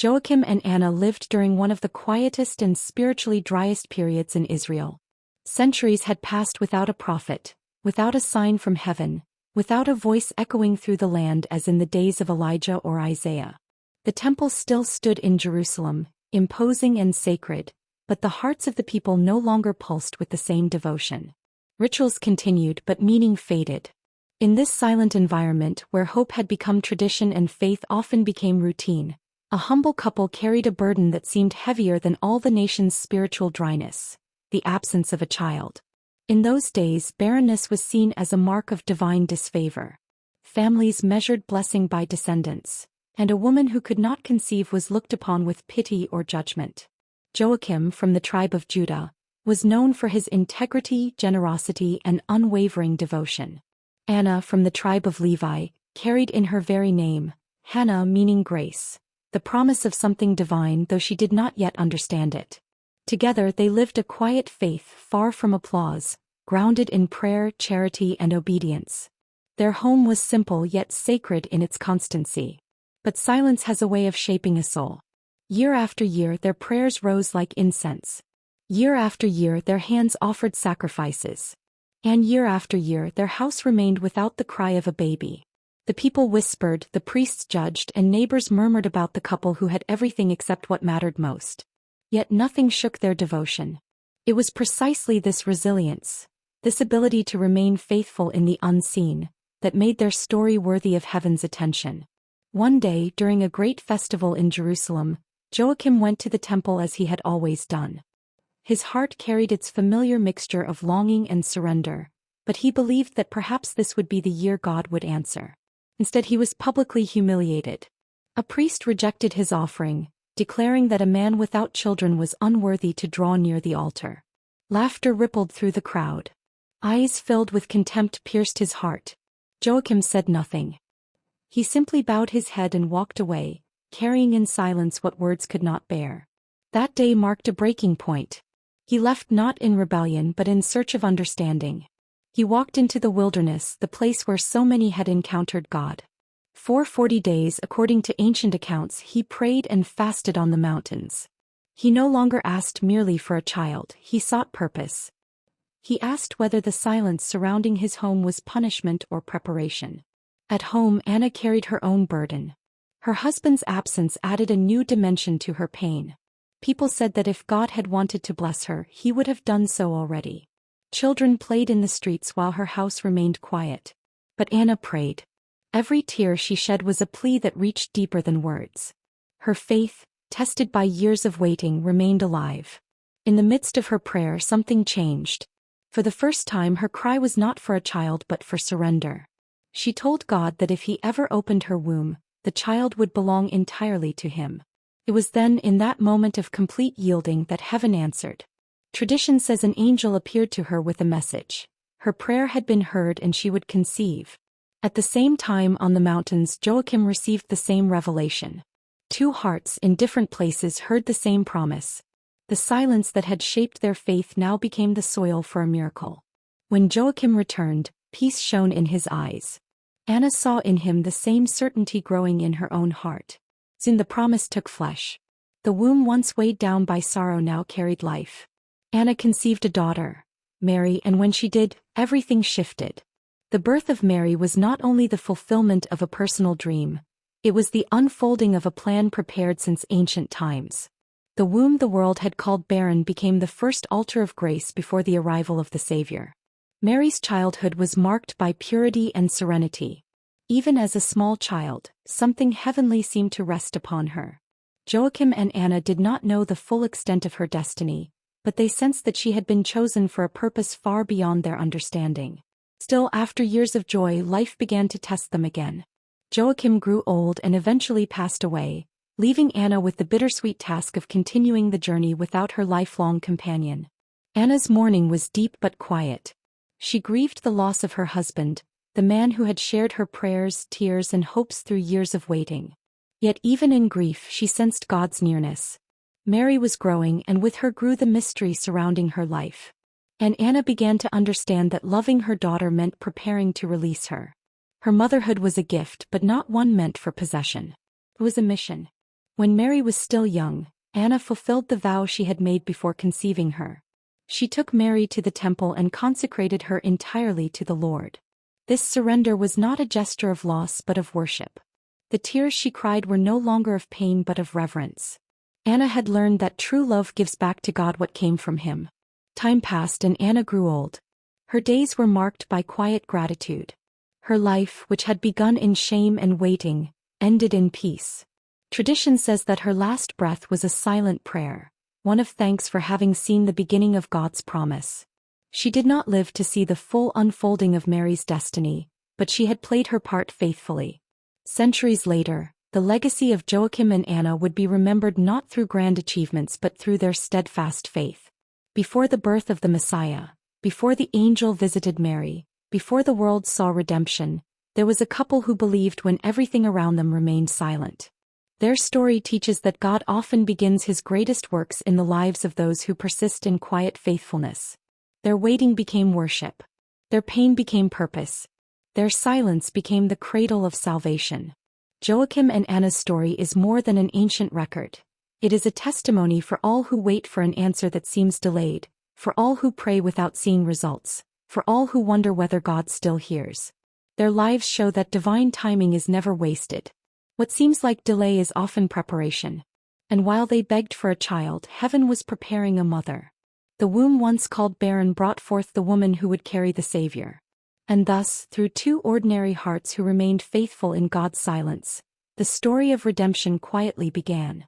Joachim and Anna lived during one of the quietest and spiritually driest periods in Israel. Centuries had passed without a prophet, without a sign from heaven, without a voice echoing through the land as in the days of Elijah or Isaiah. The temple still stood in Jerusalem, imposing and sacred, but the hearts of the people no longer pulsed with the same devotion. Rituals continued but meaning faded. In this silent environment where hope had become tradition and faith often became routine, a humble couple carried a burden that seemed heavier than all the nation's spiritual dryness: the absence of a child. In those days, barrenness was seen as a mark of divine disfavor. Families measured blessing by descendants, and a woman who could not conceive was looked upon with pity or judgment. Joachim, from the tribe of Judah, was known for his integrity, generosity, and unwavering devotion. Anna, from the tribe of Levi, carried in her very name, Hannah, meaning grace, the promise of something divine though she did not yet understand it. Together they lived a quiet faith far from applause, grounded in prayer, charity, and obedience. Their home was simple yet sacred in its constancy. But silence has a way of shaping a soul. Year after year their prayers rose like incense. Year after year their hands offered sacrifices. And year after year their house remained without the cry of a baby. The people whispered, the priests judged, and neighbors murmured about the couple who had everything except what mattered most. Yet nothing shook their devotion. It was precisely this resilience, this ability to remain faithful in the unseen, that made their story worthy of heaven's attention. One day, during a great festival in Jerusalem, Joachim went to the temple as he had always done. His heart carried its familiar mixture of longing and surrender, but he believed that perhaps this would be the year God would answer. Instead, he was publicly humiliated. A priest rejected his offering, declaring that a man without children was unworthy to draw near the altar. Laughter rippled through the crowd. Eyes filled with contempt pierced his heart. Joachim said nothing. He simply bowed his head and walked away, carrying in silence what words could not bear. That day marked a breaking point. He left not in rebellion but in search of understanding. He walked into the wilderness, the place where so many had encountered God. For 40 days, according to ancient accounts, he prayed and fasted on the mountains. He no longer asked merely for a child, he sought purpose. He asked whether the silence surrounding his home was punishment or preparation. At home, Anna carried her own burden. Her husband's absence added a new dimension to her pain. People said that if God had wanted to bless her, he would have done so already. Children played in the streets while her house remained quiet. But Anna prayed. Every tear she shed was a plea that reached deeper than words. Her faith, tested by years of waiting, remained alive. In the midst of her prayer, something changed. For the first time, her cry was not for a child but for surrender. She told God that if he ever opened her womb, the child would belong entirely to him. It was then, in that moment of complete yielding, that heaven answered. Tradition says an angel appeared to her with a message. Her prayer had been heard and she would conceive. At the same time, on the mountains, Joachim received the same revelation. Two hearts in different places heard the same promise. The silence that had shaped their faith now became the soil for a miracle. When Joachim returned, peace shone in his eyes. Anna saw in him the same certainty growing in her own heart. Soon the promise took flesh. The womb once weighed down by sorrow now carried life. Anna conceived a daughter, Mary, and when she did, everything shifted. The birth of Mary was not only the fulfillment of a personal dream, it was the unfolding of a plan prepared since ancient times. The womb the world had called barren became the first altar of grace before the arrival of the Savior. Mary's childhood was marked by purity and serenity. Even as a small child, something heavenly seemed to rest upon her. Joachim and Anna did not know the full extent of her destiny, but they sensed that she had been chosen for a purpose far beyond their understanding. Still, after years of joy, life began to test them again. Joachim grew old and eventually passed away, leaving Anna with the bittersweet task of continuing the journey without her lifelong companion. Anna's mourning was deep but quiet. She grieved the loss of her husband, the man who had shared her prayers, tears, and hopes through years of waiting. Yet even in grief she sensed God's nearness. Mary was growing, and with her grew the mystery surrounding her life. And Anna began to understand that loving her daughter meant preparing to release her. Her motherhood was a gift, but not one meant for possession. It was a mission. When Mary was still young, Anna fulfilled the vow she had made before conceiving her. She took Mary to the temple and consecrated her entirely to the Lord. This surrender was not a gesture of loss but of worship. The tears she cried were no longer of pain but of reverence. Anna had learned that true love gives back to God what came from Him. Time passed and Anna grew old. Her days were marked by quiet gratitude. Her life, which had begun in shame and waiting, ended in peace. Tradition says that her last breath was a silent prayer, one of thanks for having seen the beginning of God's promise. She did not live to see the full unfolding of Mary's destiny, but she had played her part faithfully. Centuries later, the legacy of Joachim and Anna would be remembered not through grand achievements but through their steadfast faith. Before the birth of the Messiah, before the angel visited Mary, before the world saw redemption, there was a couple who believed when everything around them remained silent. Their story teaches that God often begins His greatest works in the lives of those who persist in quiet faithfulness. Their waiting became worship. Their pain became purpose. Their silence became the cradle of salvation. Joachim and Anna's story is more than an ancient record. It is a testimony for all who wait for an answer that seems delayed, for all who pray without seeing results, for all who wonder whether God still hears. Their lives show that divine timing is never wasted. What seems like delay is often preparation. And while they begged for a child, heaven was preparing a mother. The womb once called barren brought forth the woman who would carry the Savior. And thus, through two ordinary hearts who remained faithful in God's silence, the story of redemption quietly began.